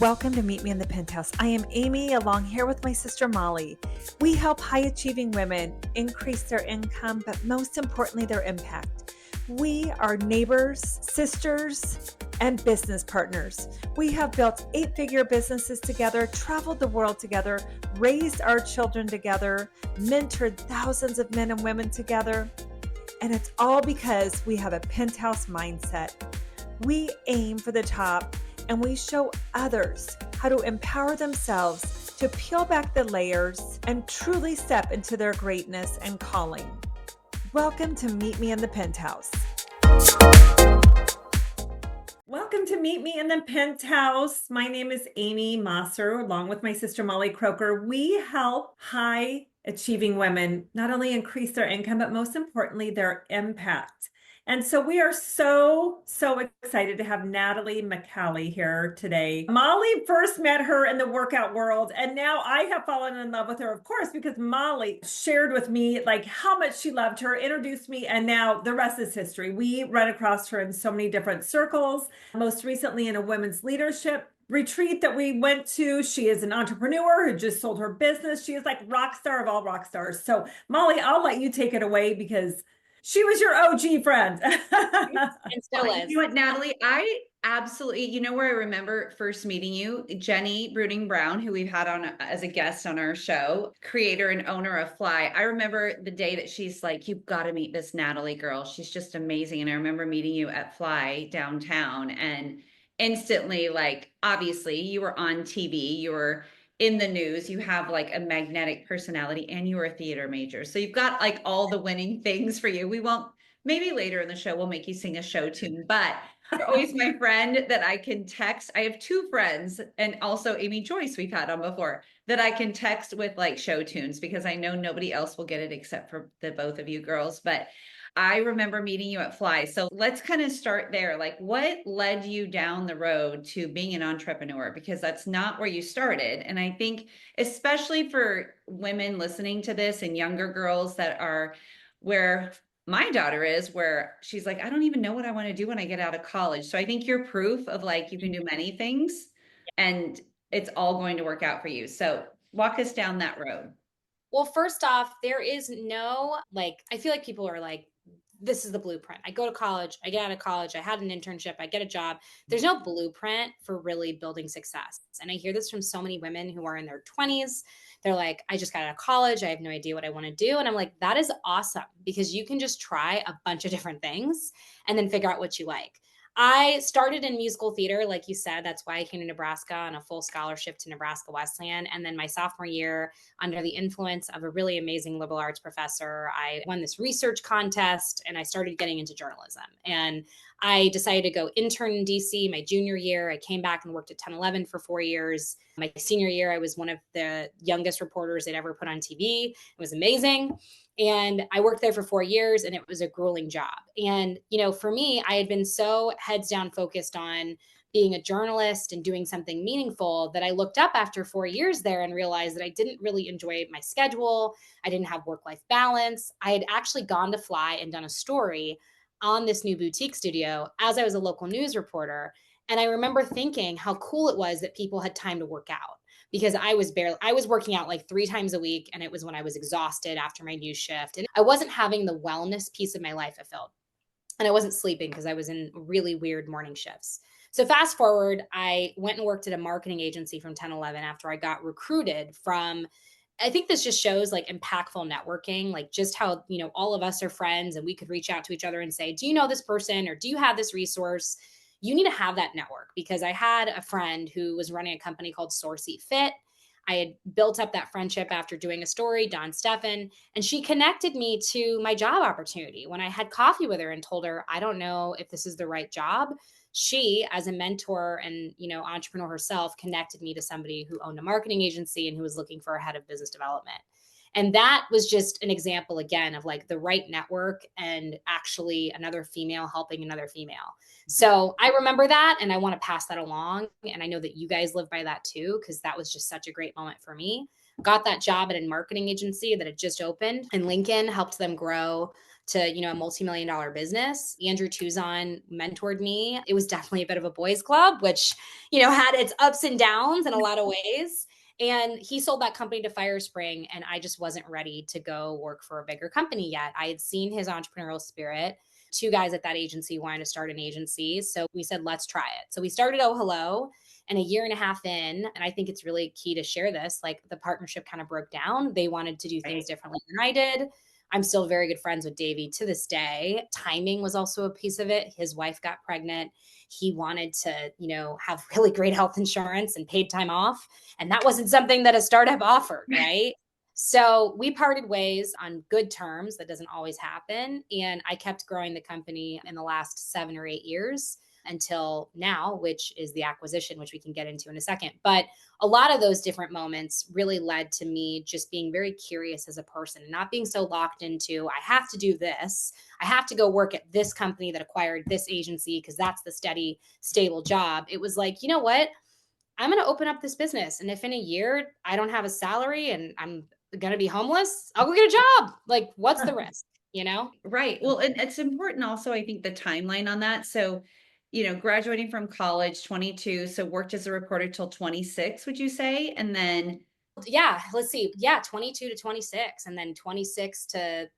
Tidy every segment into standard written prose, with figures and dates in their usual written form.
Welcome to Meet Me in the Penthouse. I am Amy, along here with my sister Molly. We help high-achieving women increase their income, but most importantly, their impact. We are neighbors, sisters, and business partners. We have built 8-figure businesses together, traveled the world together, raised our children together, mentored thousands of men and women together, and it's all because we have a penthouse mindset. We aim for the top, and we show others how to empower themselves to peel back the layers and truly step into their greatness and calling. Welcome to Meet Me in the Penthouse. Welcome to Meet Me in the Penthouse. My name is Amy Mosser, along with my sister Molly Croker. We help high-achieving women not only increase their income, but most importantly, their impact. And so we are so excited to have Natalie Micale here today. Molly first met her in the workout world, and now I have fallen in love with her, of course, because Molly shared with me like how much she loved her, introduced me, and now the rest is history. We run across her in so many different circles, most recently in a women's leadership retreat that we went to. She is an entrepreneur who just sold her business. She is like rock star of all rock stars. So Molly, I'll let you take it away because she was your OG friend. And still is. You know what, Natalie? I absolutely, where I remember first meeting you, Jenny Bruning Brown, who we've had on as a guest on our show, creator and owner of Fly. I remember the day that she's like, you've got to meet this Natalie girl. She's just amazing. And I remember meeting you at Fly downtown and instantly, like, obviously you were on TV, you were in the news, you have like a magnetic personality, and you were a theater major. So you've got like all the winning things for you. We won't, maybe later in the show, we'll make you sing a show tune, but you're always my friend that I can text. I have 2 friends, and also Amy Joyce we've had on before, that I can text with like show tunes because I know nobody else will get it except for the both of you girls. But I remember meeting you at Fly. So let's kind of start there. Like, what led you down the road to being an entrepreneur? Because that's not where you started. And I think, especially for women listening to this and younger girls that are where my daughter is, where she's like, I don't even know what I want to do when I get out of college. So I think you're proof of like, you can do many things and it's all going to work out for you. So walk us down that road. Well, first off, there is no, I feel like people are like, this is the blueprint. I go to college, I get out of college, I had an internship, I get a job. There's no blueprint for really building success. And I hear this from so many women who are in their 20s. They're like, I just got out of college, I have no idea what I want to do. And I'm like, that is awesome, because you can just try a bunch of different things and then figure out what you like. I started in musical theater, like you said. That's why I came to Nebraska on a full scholarship to Nebraska Wesleyan. And then my sophomore year, under the influence of a really amazing liberal arts professor, I won this research contest and I started getting into journalism. And I decided to go intern in DC my junior year. I came back and worked at 10/11 for 4 years. My senior year, I was one of the youngest reporters they'd ever put on TV. It was amazing. And I worked there for 4 years, and it was a grueling job. And, for me, I had been so heads down focused on being a journalist and doing something meaningful that I looked up after 4 years there and realized that I didn't really enjoy my schedule. I didn't have work-life balance. I had actually gone to Fly and done a story on this new boutique studio as I was a local news reporter. And I remember thinking how cool it was that people had time to work out, because I was working out like 3 times a week, and it was when I was exhausted after my news shift, and I wasn't having the wellness piece of my life fulfilled. And I wasn't sleeping because I was in really weird morning shifts. So fast forward, I went and worked at a marketing agency from 10/11 after I got recruited from, I think this just shows like impactful networking, like just how, all of us are friends and we could reach out to each other and say, do you know this person, or do you have this resource? You need to have that network, because I had a friend who was running a company called Source Eat Fit. I had built up that friendship after doing a story, Dawn Steffen, and she connected me to my job opportunity. When I had coffee with her and told her, I don't know if this is the right job, she, as a mentor and, entrepreneur herself, connected me to somebody who owned a marketing agency and who was looking for a head of business development. And that was just an example, again, of like the right network and actually another female helping another female. So I remember that, and I want to pass that along. And I know that you guys live by that too, because that was just such a great moment for me. Got that job at a marketing agency that had just opened in Lincoln, helped them grow to, a multi-million-dollar business. Andrew Tuzon mentored me. It was definitely a bit of a boys club, which, had its ups and downs in a lot of ways. And he sold that company to Firespring, and I just wasn't ready to go work for a bigger company yet. I had seen his entrepreneurial spirit. Two guys at that agency wanted to start an agency. So we said, let's try it. So we started Oh Hello, and a year and a half in, and I think it's really key to share this, like the partnership kind of broke down. They wanted to do things differently than I did. I'm still very good friends with Davey to this day. Timing was also a piece of it. His wife got pregnant. He wanted to, have really great health insurance and paid time off. And that wasn't something that a startup offered, right? So we parted ways on good terms. That doesn't always happen. And I kept growing the company in the last 7 or 8 years until now, which is the acquisition, which we can get into in a second. But a lot of those different moments really led to me just being very curious as a person and not being so locked into, I have to do this. I have to go work at this company that acquired this agency because that's the steady, stable job. It was like, you know what? I'm going to open up this business. And if in a year I don't have a salary and I'm going to be homeless, I'll go get a job. Like, what's the risk, Right. Well, and it's important also, I think, the timeline on that. So, graduating from college, 22, so worked as a reporter till 26, would you say? And then, Yeah, let's see. Yeah, 22 to 26. And then 26 to,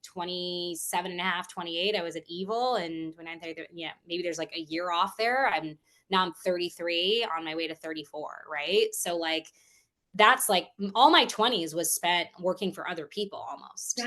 27 and a half, 28. I was at Evil, and 29, 30, yeah, maybe there's like a year off there. Now I'm 33 on my way to 34. Right. So like, that's like all my 20s was spent working for other people almost.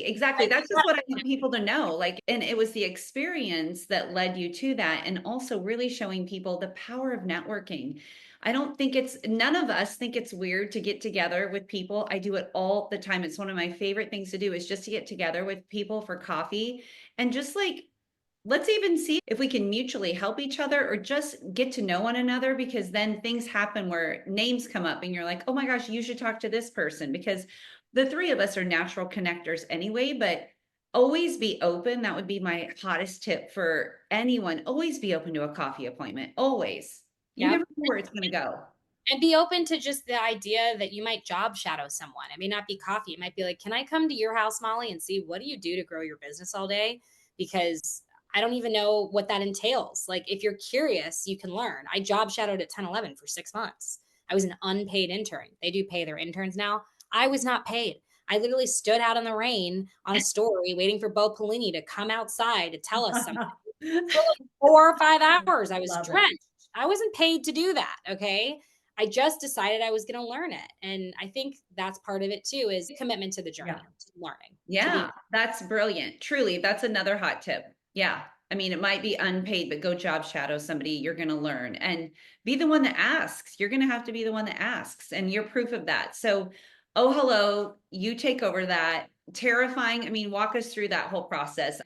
exactly. That's just what I want people to know. Like, and it was the experience that led you to that. And also really showing people the power of networking. I don't think none of us think it's weird to get together with people. I do it all the time. It's one of my favorite things to do is just to get together with people for coffee and just like, let's even see if we can mutually help each other or just get to know one another, because then things happen where names come up and you're like, oh my gosh, you should talk to this person, because the three of us are natural connectors anyway. But always be open. That would be my hottest tip for anyone. Always be open to a coffee appointment. Always. You Yep. never know where it's going to go. And be open to just the idea that you might job shadow someone. It may not be coffee. It might be like, can I come to your house, Molly, and see what do you do to grow your business all day? Because I don't even know what that entails. Like, if you're curious, you can learn. I job shadowed at 10-11 for 6 months. I was an unpaid intern. They do pay their interns now. I was not paid. I literally stood out in the rain on a story waiting for Bo Pelini to come outside to tell us something for like 4 or 5 hours. I was Love it. drenched. I wasn't paid to do that. Okay. I just decided I was going to learn it. And I think that's part of it too, is commitment to the journey, to learning. Yeah, that's brilliant. Truly, that's another hot tip. Yeah. I mean, it might be unpaid, but go job shadow somebody. You're going to learn and be the one that asks. You're going to have to be the one that asks, and you're proof of that. So, oh, hello, you take over that. Terrifying. I mean, walk us through that whole process,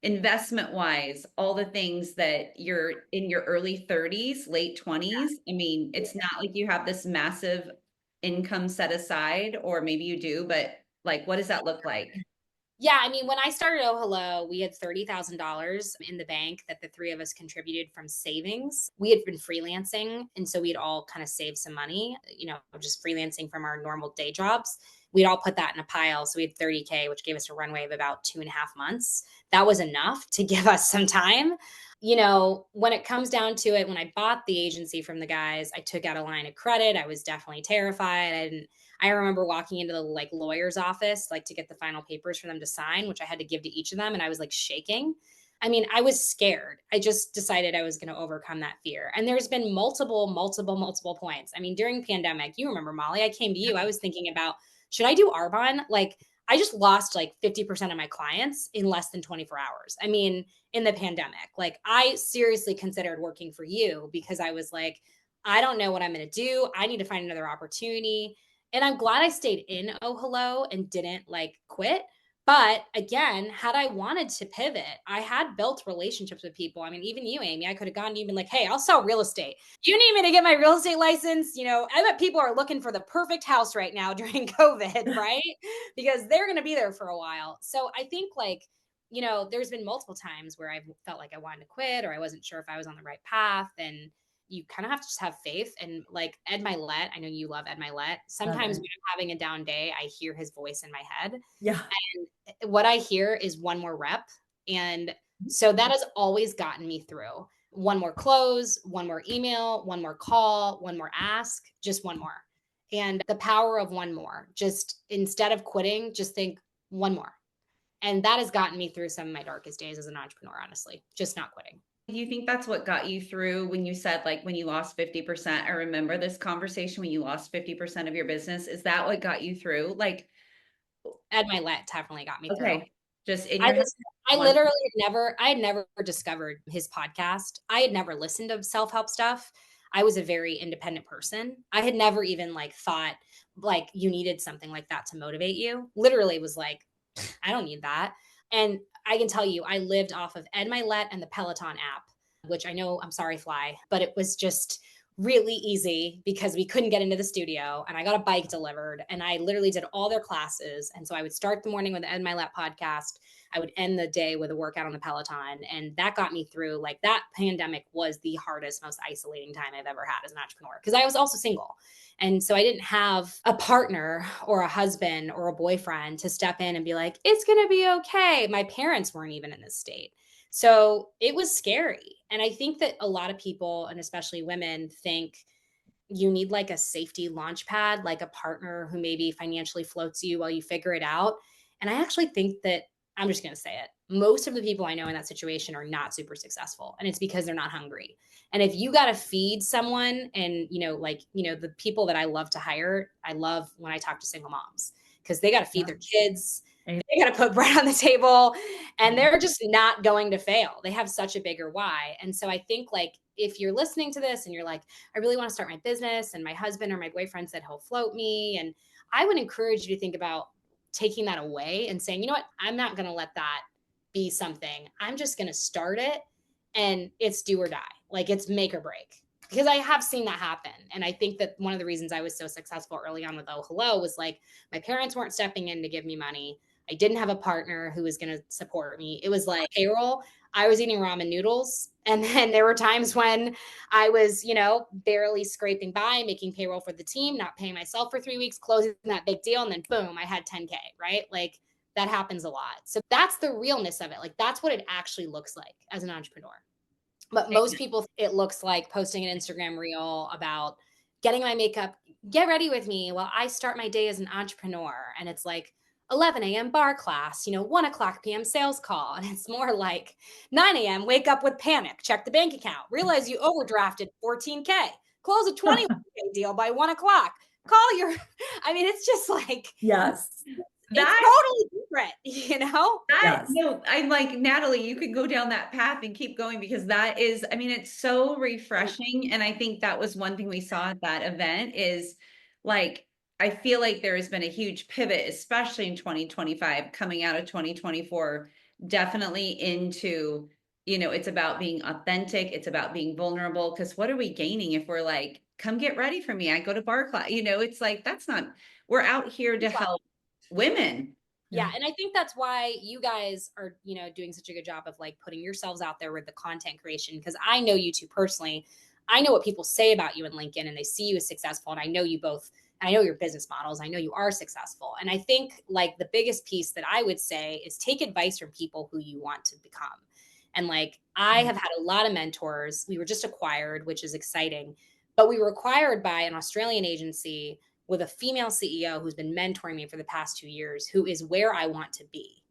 investment wise, all the things that you're in your early 30s, late 20s. I mean, it's not like you have this massive income set aside, or maybe you do, but like, what does that look like? Yeah, I mean, when I started Oh Hello, we had $30,000 in the bank that the three of us contributed from savings. We had been freelancing, and so we'd all kind of saved some money, just freelancing from our normal day jobs. We'd all put that in a pile. So we had 30K, which gave us a runway of about 2.5 months. That was enough to give us some time. When it comes down to it, when I bought the agency from the guys, I took out a line of credit. I was definitely terrified. I remember walking into the lawyer's office, to get the final papers for them to sign, which I had to give to each of them. And I was shaking. I mean, I was scared. I just decided I was going to overcome that fear. And there's been multiple points. I mean, during pandemic, you remember, Molly, I came to you. I was thinking about, should I do Arbonne? I just lost 50% of my clients in less than 24 hours. I mean, in the pandemic, I seriously considered working for you because I was like, I don't know what I'm going to do. I need to find another opportunity. And I'm glad I stayed in Oh Hello and didn't quit. But again, had I wanted to pivot, I had built relationships with people. I mean, even you, Amy, I could have gone to you and been like, hey, I'll sell real estate. You need me to get my real estate license? I bet people are looking for the perfect house right now during COVID, right? Because they're going to be there for a while. So I think there's been multiple times where I felt like I wanted to quit or I wasn't sure if I was on the right path. And you kind of have to just have faith. And like Ed Milet, I know you love Ed Milet. Sometimes when I'm having a down day, I hear his voice in my head. Yeah. And what I hear is one more rep. And so that has always gotten me through. One more close, one more email, one more call, one more ask, just one more. And the power of one more, just instead of quitting, just think one more. And that has gotten me through some of my darkest days as an entrepreneur, honestly, just not quitting. Do you think that's what got you through when you said, like, when you lost 50%? I remember this conversation when you lost 50% of your business. Is that what got you through? Like, Ed Milet definitely got me through. okay, just in I your head. literally I had never discovered his podcast. I had never listened to self-help stuff. I was a very independent person. I had never even like thought like you needed something like that to motivate you. Literally was like, I don't need that. And I can tell you, I lived off of Ed Milet and the Peloton app, which I know, I'm sorry, Fly, but it was just really easy because we couldn't get into the studio and I got a bike delivered and I literally did all their classes. And so I would start the morning with the Ed Milet podcast. I would end the day with a workout on the Peloton. And that got me through. Like, that pandemic was the hardest, most isolating time I've ever had as an entrepreneur because I was also single. And so I didn't have a partner or a husband or a boyfriend to step in and be like, it's going to be okay. My parents weren't even in this state. So it was scary. And I think that a lot of people, and especially women, think you need like a safety launch pad, like a partner who maybe financially floats you while you figure it out. And I actually think that, I'm just going to say it, most of the people I know in that situation are not super successful. And it's because they're not hungry. And if you got to feed someone, and, the people that I love to hire, I love when I talk to single moms because they got to feed their kids. They got to put bread on the table, and they're just not going to fail. They have such a bigger why. And so I think, like, if you're listening to this and you're like, I really want to start my business and my husband or my boyfriend said he'll float me, and I would encourage you to think about taking that away and saying, you know what, I'm not going to let that be something. I'm just going to start it, and it's do or die. Like, it's make or break. Because I have seen that happen. And I think that one of the reasons I was so successful early on with Oh Hello was like, my parents weren't stepping in to give me money. I didn't have a partner who was going to support me. It was like payroll. I was eating ramen noodles. And then there were times when I was, barely scraping by, making payroll for the team, not paying myself for 3 weeks, closing that big deal. And then boom, I had 10K, right? Like, that happens a lot. So that's the realness of it. Like, that's what it actually looks like as an entrepreneur. But most people, it looks like posting an Instagram reel about getting my makeup, get ready with me while I start my day as an entrepreneur. And it's like 11 a.m. bar class, 1 o'clock p.m. sales call. And it's more like 9 a.m. wake up with panic, check the bank account, realize you overdrafted 14K, close a 21K deal by 1 o'clock, call your, it's just like, yes. It's totally different, Yes. No, I'm like, Natalie, you could go down that path and keep going, because that is, it's so refreshing. And I think that was one thing we saw at that event is, like, I feel like there has been a huge pivot, especially in 2025, coming out of 2024, definitely into, it's about being authentic. It's about being vulnerable. Because what are we gaining if we're like, come get ready for me, I go to bar class? It's like, that's not, we're out here to help women. Yeah. And I think that's why you guys are, doing such a good job of like putting yourselves out there with the content creation. Because I know you two personally. I know what people say about you in LinkedIn, and they see you as successful. And I know you both, and I know your business models. I know you are successful. And I think, like, the biggest piece that I would say is take advice from people who you want to become. And like, I have had a lot of mentors. We were just acquired, which is exciting, but we were acquired by an Australian agency with a female CEO who's been mentoring me for the past 2 years, who is where I want to be.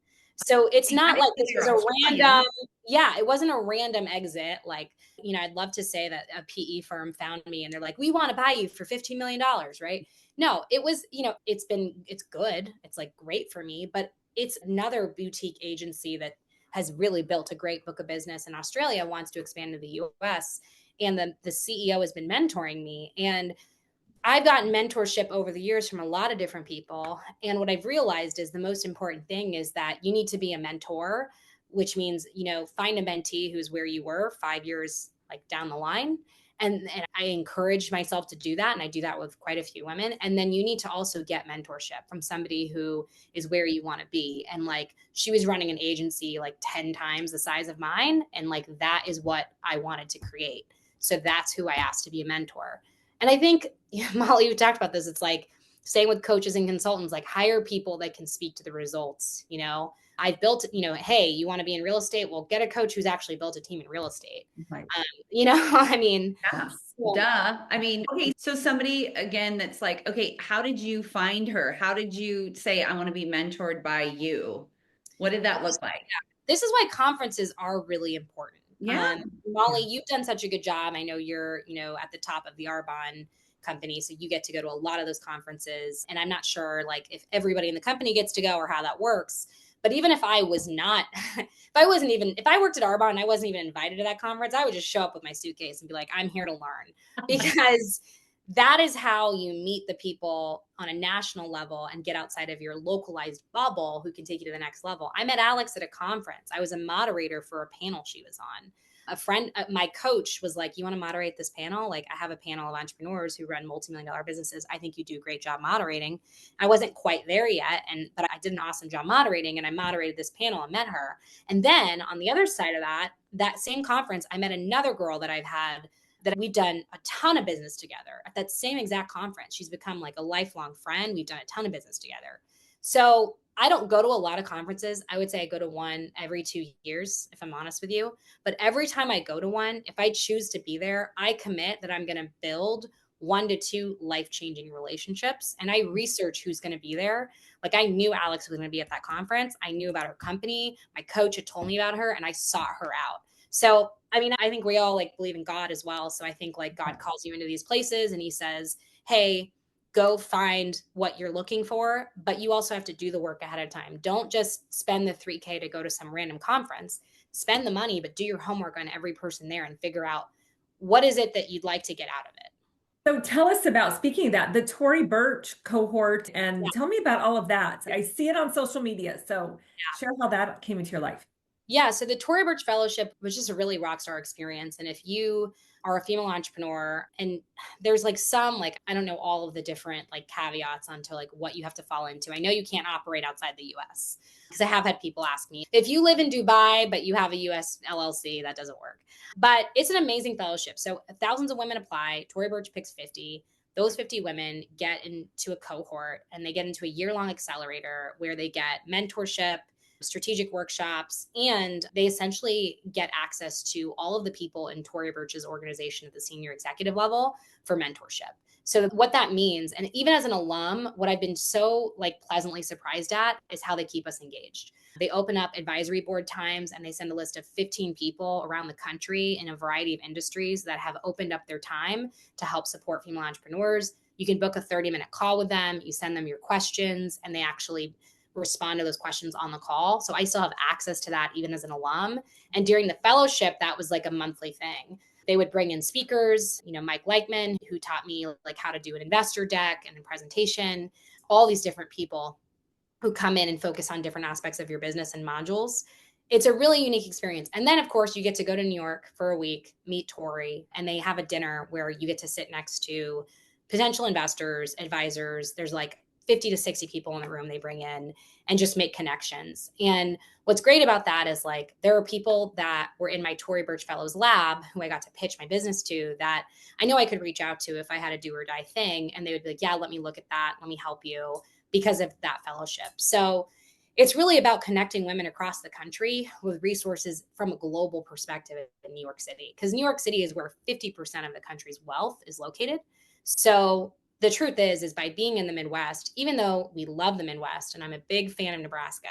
So it's not like this was a random, it wasn't a random exit. Like, I'd love to say that a PE firm found me and they're like, we want to buy you for $15 million, right? No, it was, it's good. It's like great for me, but it's another boutique agency that has really built a great book of business in Australia, wants to expand to the US. And the CEO has been mentoring me. And I've gotten mentorship over the years from a lot of different people. And what I've realized is the most important thing is that you need to be a mentor, which means, find a mentee who's where you were 5 years like down the line. And I encourage myself to do that. And I do that with quite a few women. And then you need to also get mentorship from somebody who is where you want to be. And like, she was running an agency like 10 times the size of mine. And like, that is what I wanted to create. So that's who I asked to be a mentor. And I think, Molly, you talked about this. It's like, same with coaches and consultants, like hire people that can speak to the results. I've built, hey, you want to be in real estate? Well, get a coach who's actually built a team in real estate. Right. I mean, Yeah. so- Duh. I mean, okay, so somebody again that's like, okay, how did you find her? How did you say, I want to be mentored by you? What did that look like? this is why conferences are really important. Yeah. Molly, you've done such a good job. I know you're, at the top of the Arbonne company, so you get to go to a lot of those conferences. And I'm not sure like if everybody in the company gets to go or how that works. But even if I was not, if I worked at Arbonne and I wasn't even invited to that conference, I would just show up with my suitcase and be like, I'm here to learn, because that is how you meet the people on a national level and get outside of your localized bubble who can take you to the next level. I met Alex at a conference. I was a moderator for a panel she was on. A friend, my coach was like, you want to moderate this panel? Like, I have a panel of entrepreneurs who run multimillion-dollar businesses. I think you do a great job moderating. I wasn't quite there yet, but I did an awesome job moderating, and I moderated this panel and met her. And then on the other side of that same conference, I met another girl that we've done a ton of business together at that same exact conference. She's become like a lifelong friend. We've done a ton of business together. So I don't go to a lot of conferences. I would say I go to one every 2 years, if I'm honest with you. But every time I go to one, if I choose to be there, I commit that I'm going to build 1 to 2 life-changing relationships. And I research who's going to be there. Like, I knew Alex was going to be at that conference. I knew about her company. My coach had told me about her, and I sought her out. So, I mean, I think we all like believe in God as well. So I think like God calls you into these places and he says, hey, go find what you're looking for, but you also have to do the work ahead of time. Don't just spend the $3K to go to some random conference. Spend the money, but do your homework on every person there and figure out what is it that you'd like to get out of it. So tell us about, speaking of that, the Tory Burch cohort, and Yeah. tell me about all of that. I see it on social media. So share how that came into your life. Yeah, so the Tory Burch Fellowship was just a really rock star experience. And if you are a female entrepreneur, and there's like some, like, I don't know all of the different like caveats onto like what you have to fall into. I know you can't operate outside the US, because I have had people ask me, if you live in Dubai, but you have a US LLC, that doesn't work. But it's an amazing fellowship. So thousands of women apply. Tory Burch picks 50. Those 50 women get into a cohort and they get into a year-long accelerator where they get mentorship, strategic workshops, and they essentially get access to all of the people in Tory Burch's organization at the senior executive level for mentorship. So what that means, and even as an alum, what I've been so like pleasantly surprised at is how they keep us engaged. They open up advisory board times and they send a list of 15 people around the country in a variety of industries that have opened up their time to help support female entrepreneurs. You can book a 30-minute call with them. You send them your questions and they actually respond to those questions on the call. So I still have access to that even as an alum. And during the fellowship, that was like a monthly thing. They would bring in speakers, Mike Leichman, who taught me like how to do an investor deck and a presentation, all these different people who come in and focus on different aspects of your business and modules. It's a really unique experience. And then of course you get to go to New York for a week, meet Tory, and they have a dinner where you get to sit next to potential investors, advisors. There's like 50 to 60 people in the room they bring in and just make connections. And what's great about that is like, there are people that were in my Tory Burch Fellows lab who I got to pitch my business to that I know I could reach out to if I had a do or die thing. And they would be like, yeah, let me look at that. Let me help you because of that fellowship. So it's really about connecting women across the country with resources from a global perspective in New York City, because New York City is where 50% of the country's wealth is located. So the truth is by being in the Midwest, even though we love the Midwest and I'm a big fan of Nebraska,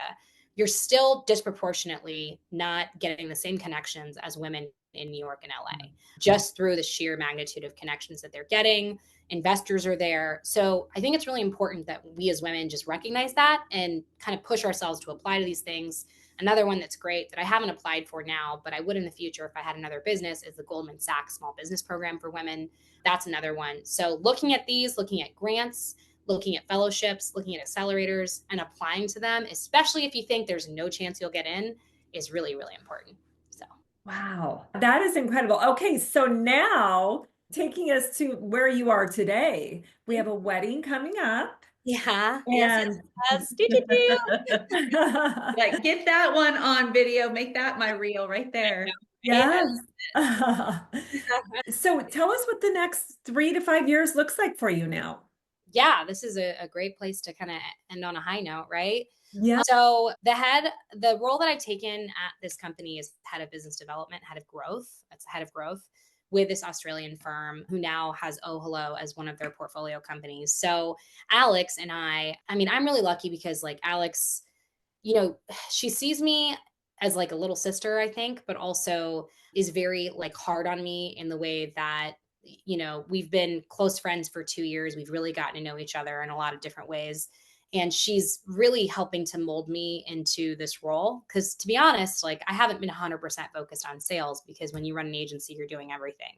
you're still disproportionately not getting the same connections as women in New York and LA, just through the sheer magnitude of connections that they're getting. Investors are there. So I think it's really important that we as women just recognize that and kind of push ourselves to apply to these things. Another one that's great that I haven't applied for now, but I would in the future if I had another business, is the Goldman Sachs Small Business Program for Women. That's another one. So looking at these, looking at grants, looking at fellowships, looking at accelerators, and applying to them, especially if you think there's no chance you'll get in, is really, really important. So Wow, that is incredible. Okay, so now taking us to where you are today, we have a wedding coming up Yeah. Yes, yes, and yes. Do, do, do. Like, get that one on video, make that my reel right there. Right? yes. So tell us what the next 3 to 5 years looks like for you now. Yeah, this is a great place to kind of end on a high note, right? Yeah. So the role that I've taken at this company is head of business development, head of growth. That's head of growth with this Australian firm who now has Oh Hello as one of their portfolio companies. So Alex and I mean, I'm really lucky because like Alex, she sees me as like a little sister, I think, but also is very like hard on me in the way that, we've been close friends for 2 years. We've really gotten to know each other in a lot of different ways. And she's really helping to mold me into this role. Cause to be honest, like I haven't been 100% focused on sales because when you run an agency, you're doing everything.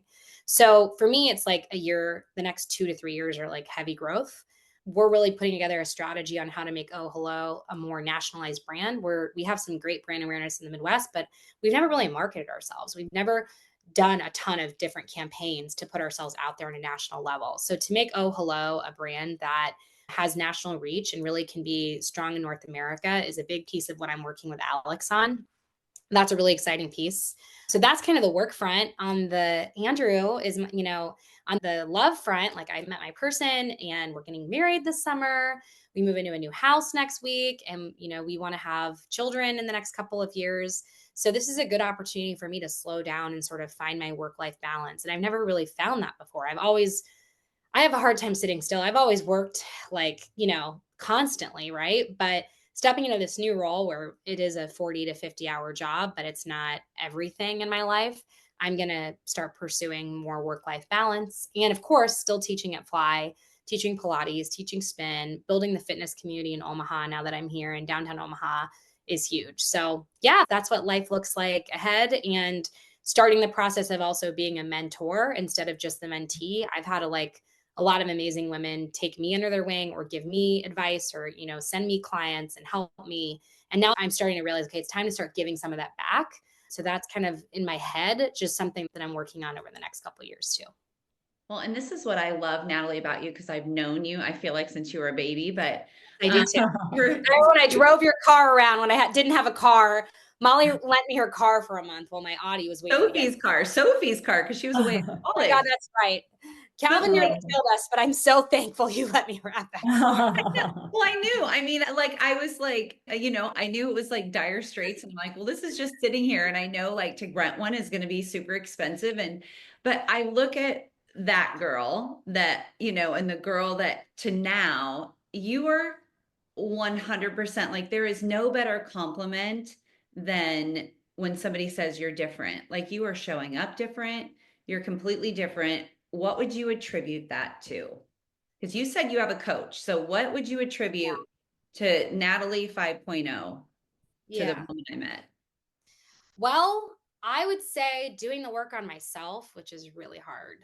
So for me, it's like the next 2 to 3 years are like heavy growth. We're really putting together a strategy on how to make Oh Hello a more nationalized brand where we have some great brand awareness in the Midwest, but we've never really marketed ourselves. We've never done a ton of different campaigns to put ourselves out there on a national level. So to make Oh Hello a brand that has national reach and really can be strong in North America is a big piece of what I'm working with Alex on. That's a really exciting piece. So that's kind of the work front. On the Andrew is, on the love front, like I met my person and we're getting married this summer. We move into a new house next week and, we want to have children in the next couple of years. So this is a good opportunity for me to slow down and sort of find my work-life balance. And I've never really found that before. I have a hard time sitting still. I've always worked like, constantly, right? But stepping into this new role where it is a 40 to 50 hour job, but it's not everything in my life, I'm going to start pursuing more work life balance. And of course, still teaching at Fly, teaching Pilates, teaching spin, building the fitness community in Omaha now that I'm here in downtown Omaha is huge. So, yeah, that's what life looks like ahead. And starting the process of also being a mentor instead of just the mentee. I've had a lot of amazing women take me under their wing or give me advice or, send me clients and help me. And now I'm starting to realize, okay, it's time to start giving some of that back. So that's kind of in my head, just something that I'm working on over the next couple of years too. Well, and this is what I love, Natalie, about you, because I've known you, I feel like since you were a baby, but I do too. you're When I drove your car around when I didn't have a car, Molly lent me her car for a month while my Audi was waiting to get. Sophie's car, because she was away in Oh my God, college. that's right. But Calvin nearly killed us, but I'm so thankful you let me wrap that car. well, I knew. I mean, like, I was like, I knew it was like dire straits. And I'm like, well, this is just sitting here. And I know like to rent one is going to be super expensive. But I look at that girl and the girl that to now, you are 100% like, there is no better compliment than when somebody says you're different. Like, you are showing up different, you're completely different. What would you attribute that to? Because you said you have a coach. So what would you attribute to Natalie 5.0 to the Yeah. woman I met? Well, I would say doing the work on myself, which is really hard.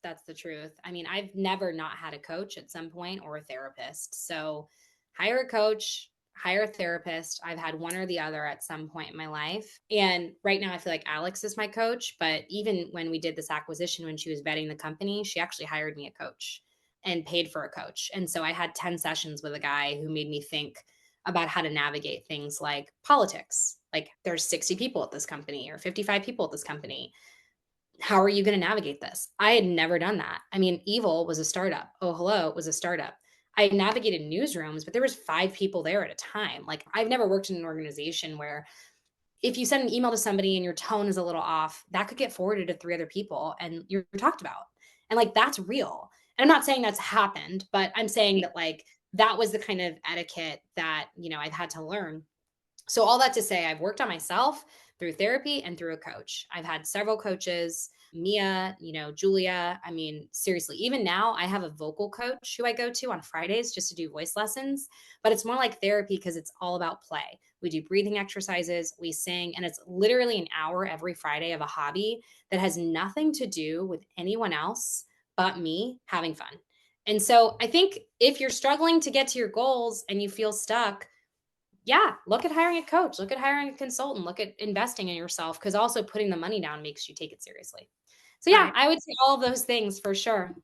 That's the truth. I mean, I've never not had a coach at some point or a therapist. So hire a coach, hire a therapist. I've had one or the other at some point in my life. And right now I feel like Alex is my coach. But even when we did this acquisition, when she was vetting the company, she actually hired me a coach and paid for a coach. And so I had 10 sessions with a guy who made me think about how to navigate things like politics. Like there's 60 people at this company or 55 people at this company. How are you going to navigate this? I had never done that. I mean, Evil was a startup. Oh, Hello was a startup. I navigated newsrooms, but there was 5 people there at a time. Like I've never worked in an organization where if you send an email to somebody and your tone is a little off, that could get forwarded to 3 other people and you're talked about. And like that's real. And I'm not saying that's happened, but I'm saying that like that was the kind of etiquette that, I've had to learn. So all that to say, I've worked on myself through therapy and through a coach. I've had several coaches, Mia, Julia. I mean, seriously, even now I have a vocal coach who I go to on Fridays just to do voice lessons, but it's more like therapy because it's all about play. We do breathing exercises, we sing, and it's literally an hour every Friday of a hobby that has nothing to do with anyone else but me having fun. And so I think if you're struggling to get to your goals and you feel stuck, yeah, look at hiring a coach, look at hiring a consultant, look at investing in yourself, because also putting the money down makes you take it seriously. So yeah, I would say all of those things for sure.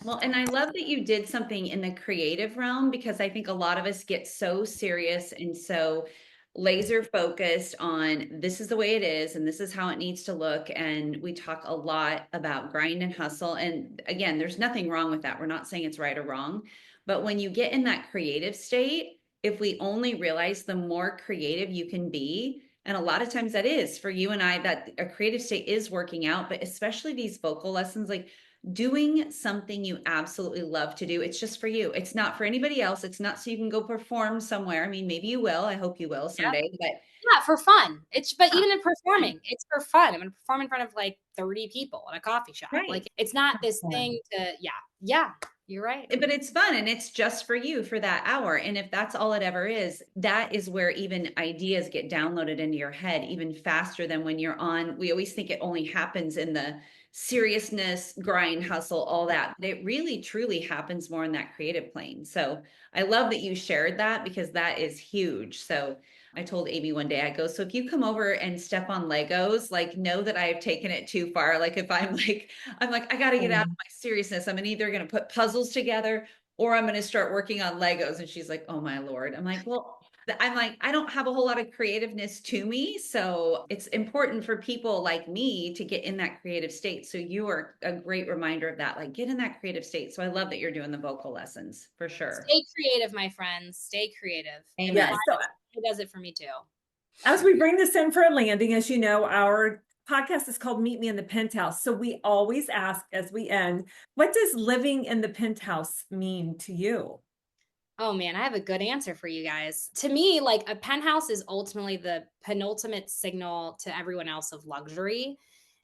Well, and I love that you did something in the creative realm, because I think a lot of us get so serious and so laser focused on this is the way it is and this is how it needs to look. And we talk a lot about grind and hustle. And again, there's nothing wrong with that. We're not saying it's right or wrong. But when you get in that creative state, if we only realize the more creative you can be, and a lot of times that is for you and I, that a creative state is working out, but especially these vocal lessons, like doing something you absolutely love to do. It's just for you. It's not for anybody else. It's not so you can go perform somewhere. I mean, maybe you will. I hope you will someday, but yeah, for fun. But even in performing, it's for fun. I'm going to perform in front of like 30 people in a coffee shop. right. Like it's not this thing to, yeah, you're right. But it's fun and it's just for you for that hour. And if that's all it ever is, that is where even ideas get downloaded into your head even faster than when you're on. We always think it only happens in the seriousness, grind, hustle, all that. But it really truly happens more in that creative plane. So I love that you shared that, because that is huge. So I told Amy one day, I go, so if you come over and step on Legos, like know that I have taken it too far. Like if I'm like, I got to get out of my seriousness. I'm either going to put puzzles together or I'm going to start working on Legos. And she's like, oh my Lord. I'm like, I don't have a whole lot of creativeness to me. So it's important for people like me to get in that creative state. So you are a great reminder of that, like get in that creative state. So I love that you're doing the vocal lessons for sure. Stay creative, my friends. Stay creative. Amen. Yes. So It does it for me too. as we bring this in for a landing, as you know, our podcast is called Meet Me in the Penthouse. So we always ask as we end, what does living in the penthouse mean to you? Oh man, I have a good answer for you guys. To me, like a penthouse is ultimately the penultimate signal to everyone else of luxury.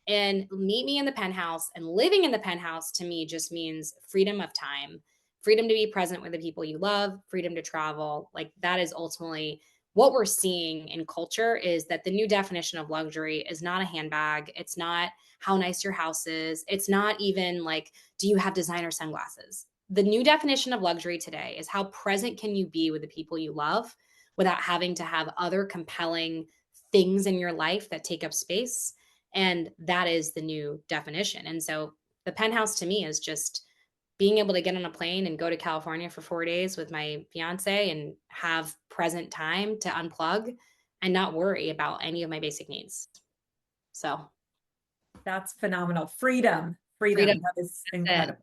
And meet me in the penthouse and living in the penthouse to me just means freedom of time, freedom to be present with the people you love, freedom to travel. Like that is ultimately what we're seeing in culture, is that the new definition of luxury is not a handbag. It's not how nice your house is. It's not even like, do you have designer sunglasses? The new definition of luxury today is how present can you be with the people you love without having to have other compelling things in your life that take up space. And that is the new definition. And so the penthouse to me is just being able to get on a plane and go to California for 4 days with my fiance and have present time to unplug and not worry about any of my basic needs. So that's phenomenal. Freedom. That is incredible.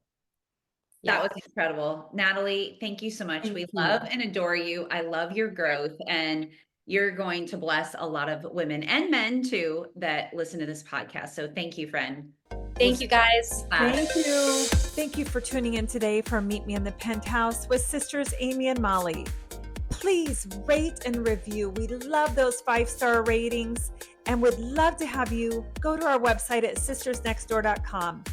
That was incredible. Natalie, thank you so much. We love and adore you. I love your growth, and you're going to bless a lot of women and men too that listen to this podcast. So thank you, friend. Thank you, guys. Thank you. Thank you for tuning in today for Meet Me in the Penthouse with sisters Amy and Molly. Please rate and review. We love those 5-star ratings and would love to have you go to our website at sistersnextdoor.com.